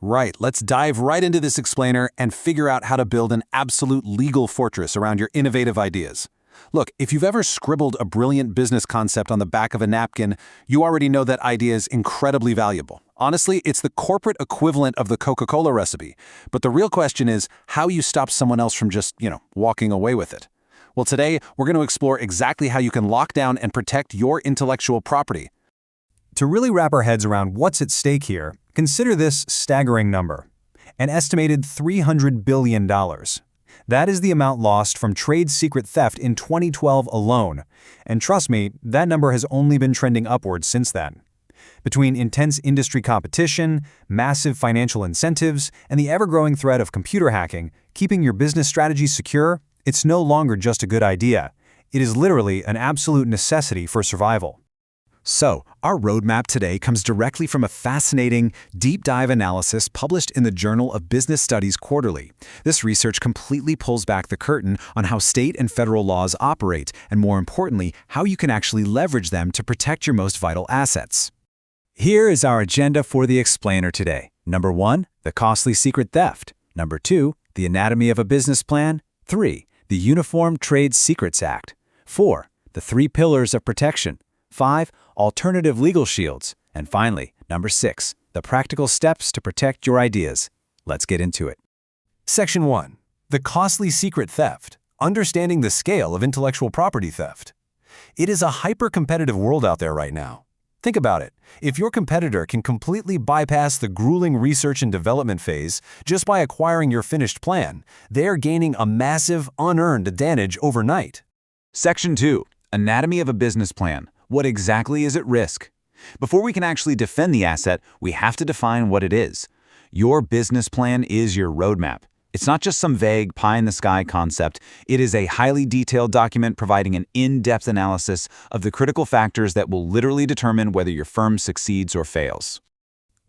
Right, let's dive right into this explainer and figure out how to build an absolute legal fortress around your innovative ideas. Look, if you've ever scribbled a brilliant business concept on the back of a napkin, you already know that idea is incredibly valuable. Honestly, it's the corporate equivalent of the Coca-Cola recipe. But the real question is how you stop someone else from just, walking away with it. Well, today, we're going to explore exactly how you can lock down and protect your intellectual property. To really wrap our heads around what's at stake here, consider this staggering number: an estimated $300 billion. That is the amount lost from trade secret theft in 2012 alone. And trust me, that number has only been trending upwards since then. Between intense industry competition, massive financial incentives, and the ever-growing threat of computer hacking, keeping your business strategy secure, it's no longer just a good idea. It is literally an absolute necessity for survival. So, our roadmap today comes directly from a fascinating, deep dive analysis published in the Journal of Business Studies Quarterly. This research completely pulls back the curtain on how state and federal laws operate, and more importantly, how you can actually leverage them to protect your most vital assets. Here is our agenda for the explainer today. Number 1, the costly secret theft. Number 2, the anatomy of a business plan. 3, the Uniform Trade Secrets Act. 4, the 3 pillars of protection. 5, alternative legal shields. And finally, number 6, the practical steps to protect your ideas. Let's get into it. Section 1. The costly secret theft. Understanding the scale of intellectual property theft. It is a hyper-competitive world out there right now. Think about it. If your competitor can completely bypass the grueling research and development phase just by acquiring your finished plan, they are gaining a massive, unearned advantage overnight. Section 2. Anatomy of a business plan. What exactly is at risk? Before we can actually defend the asset, we have to define what it is. Your business plan is your roadmap. It's not just some vague pie-in-the-sky concept. It is a highly detailed document providing an in-depth analysis of the critical factors that will literally determine whether your firm succeeds or fails.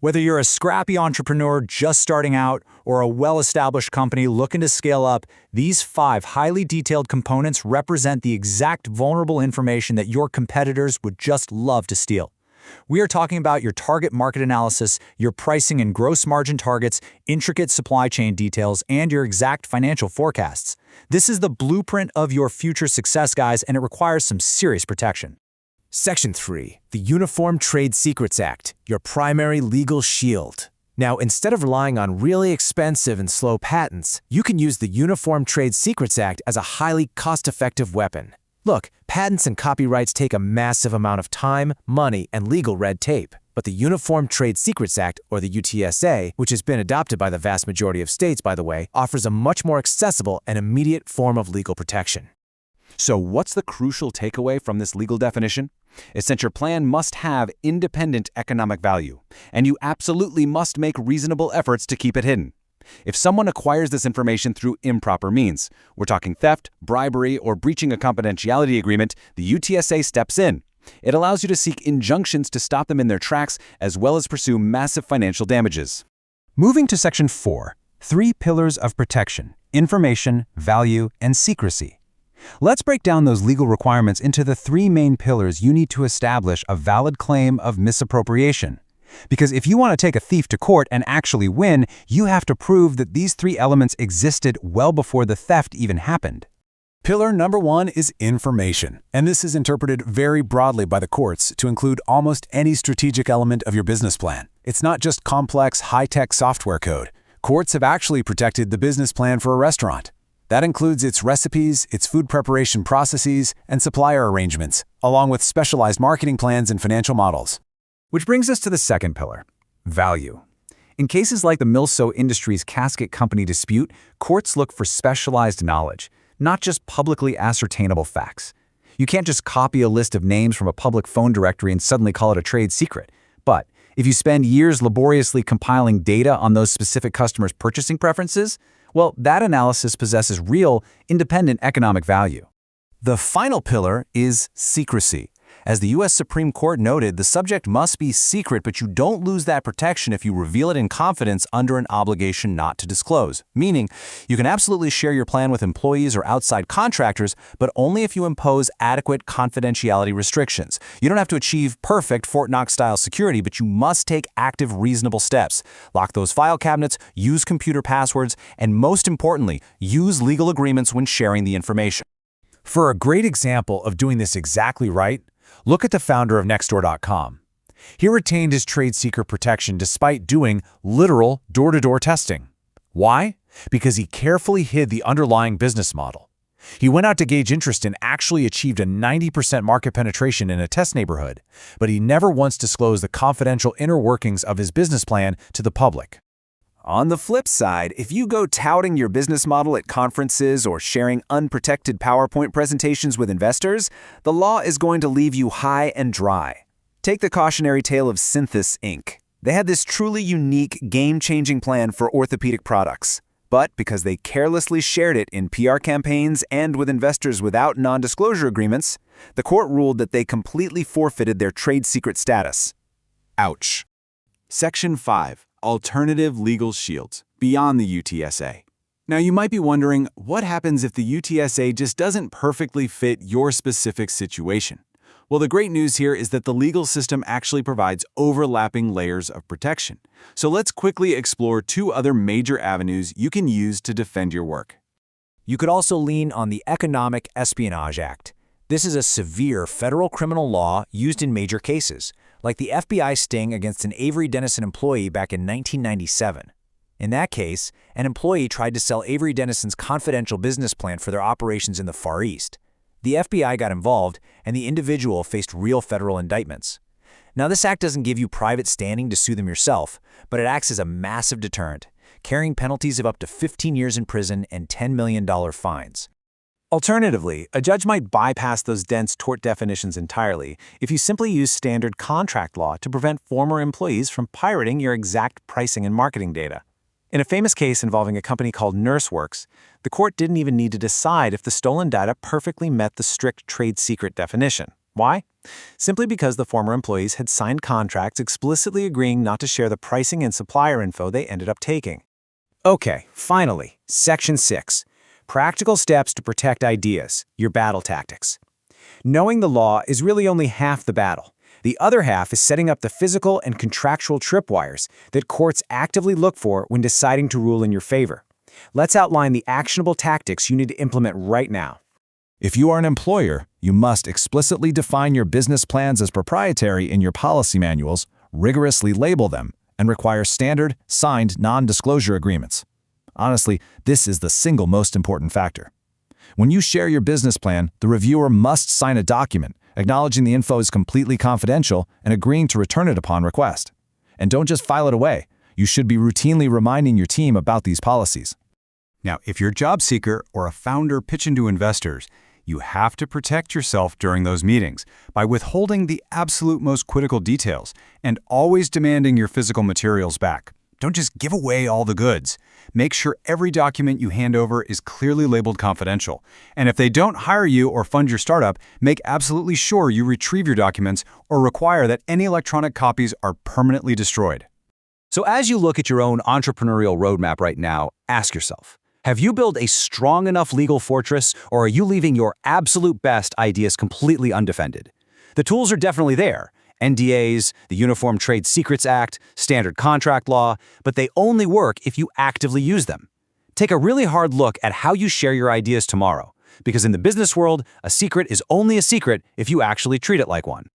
Whether you're a scrappy entrepreneur just starting out or a well-established company looking to scale up, these 5 highly detailed components represent the exact vulnerable information that your competitors would just love to steal. We are talking about your target market analysis, your pricing and gross margin targets, intricate supply chain details, and your exact financial forecasts. This is the blueprint of your future success, guys, and it requires some serious protection. Section 3. The Uniform Trade Secrets Act, your primary legal shield. Now, instead of relying on really expensive and slow patents, you can use the Uniform Trade Secrets Act as a highly cost-effective weapon. Look, patents and copyrights take a massive amount of time, money, and legal red tape. But the Uniform Trade Secrets Act, or the UTSA, which has been adopted by the vast majority of states, by the way, offers a much more accessible and immediate form of legal protection. So what's the crucial takeaway from this legal definition? It's that your plan must have independent economic value, and you absolutely must make reasonable efforts to keep it hidden. If someone acquires this information through improper means, we're talking theft, bribery, or breaching a confidentiality agreement, the UTSA steps in. It allows you to seek injunctions to stop them in their tracks, as well as pursue massive financial damages. Moving to Section 4, 3 pillars of protection: information, value, and secrecy. Let's break down those legal requirements into the 3 main pillars you need to establish a valid claim of misappropriation. Because if you want to take a thief to court and actually win, you have to prove that these 3 elements existed well before the theft even happened. Pillar number 1 is information, and this is interpreted very broadly by the courts to include almost any strategic element of your business plan. It's not just complex, high-tech software code. Courts have actually protected the business plan for a restaurant. That includes its recipes, its food preparation processes, and supplier arrangements, along with specialized marketing plans and financial models. Which brings us to the second pillar: value. In cases like the Milso Industries casket company dispute, courts look for specialized knowledge, not just publicly ascertainable facts. You can't just copy a list of names from a public phone directory and suddenly call it a trade secret. But if you spend years laboriously compiling data on those specific customers' purchasing preferences, well, that analysis possesses real, independent economic value. The final pillar is secrecy. As the U.S. Supreme Court noted, the subject must be secret, but you don't lose that protection if you reveal it in confidence under an obligation not to disclose. Meaning, you can absolutely share your plan with employees or outside contractors, but only if you impose adequate confidentiality restrictions. You don't have to achieve perfect Fort Knox-style security, but you must take active, reasonable steps. Lock those file cabinets, use computer passwords, and most importantly, use legal agreements when sharing the information. For a great example of doing this exactly right, look at the founder of Nextdoor.com. He retained his trade secret protection despite doing literal door-to-door testing. Why? Because he carefully hid the underlying business model. He went out to gauge interest and actually achieved a 90% market penetration in a test neighborhood, but he never once disclosed the confidential inner workings of his business plan to the public. On the flip side, if you go touting your business model at conferences or sharing unprotected PowerPoint presentations with investors, the law is going to leave you high and dry. Take the cautionary tale of Synthis Inc. They had this truly unique, game-changing plan for orthopedic products. But because they carelessly shared it in PR campaigns and with investors without non-disclosure agreements, the court ruled that they completely forfeited their trade secret status. Ouch. Section 5. Alternative legal shields, beyond the UTSA. Now you might be wondering, what happens if the UTSA just doesn't perfectly fit your specific situation? Well, the great news here is that the legal system actually provides overlapping layers of protection. So let's quickly explore two other major avenues you can use to defend your work. You could also lean on the Economic Espionage Act. This is a severe federal criminal law used in major cases, like the FBI sting against an Avery Dennison employee back in 1997. In that case, an employee tried to sell Avery Dennison's confidential business plan for their operations in the Far East. The FBI got involved, and the individual faced real federal indictments. Now, this act doesn't give you private standing to sue them yourself, but it acts as a massive deterrent, carrying penalties of up to 15 years in prison and $10 million fines. Alternatively, a judge might bypass those dense tort definitions entirely if you simply use standard contract law to prevent former employees from pirating your exact pricing and marketing data. In a famous case involving a company called NurseWorks, the court didn't even need to decide if the stolen data perfectly met the strict trade secret definition. Why? Simply because the former employees had signed contracts explicitly agreeing not to share the pricing and supplier info they ended up taking. Okay, finally, Section 6. Practical steps to protect ideas, your battle tactics. Knowing the law is really only half the battle. The other half is setting up the physical and contractual tripwires that courts actively look for when deciding to rule in your favor. Let's outline the actionable tactics you need to implement right now. If you are an employer, you must explicitly define your business plans as proprietary in your policy manuals, rigorously label them, and require standard, signed non-disclosure agreements. Honestly, this is the single most important factor. When you share your business plan, the reviewer must sign a document acknowledging the info is completely confidential and agreeing to return it upon request. And don't just file it away. You should be routinely reminding your team about these policies. Now, if you're a job seeker or a founder pitching to investors, you have to protect yourself during those meetings by withholding the absolute most critical details and always demanding your physical materials back. Don't just give away all the goods. Make sure every document you hand over is clearly labeled confidential. And if they don't hire you or fund your startup, make absolutely sure you retrieve your documents or require that any electronic copies are permanently destroyed. So as you look at your own entrepreneurial roadmap right now, ask yourself, have you built a strong enough legal fortress, or are you leaving your absolute best ideas completely undefended? The tools are definitely there. NDAs, the Uniform Trade Secrets Act, standard contract law, but they only work if you actively use them. Take a really hard look at how you share your ideas tomorrow, because in the business world, a secret is only a secret if you actually treat it like one.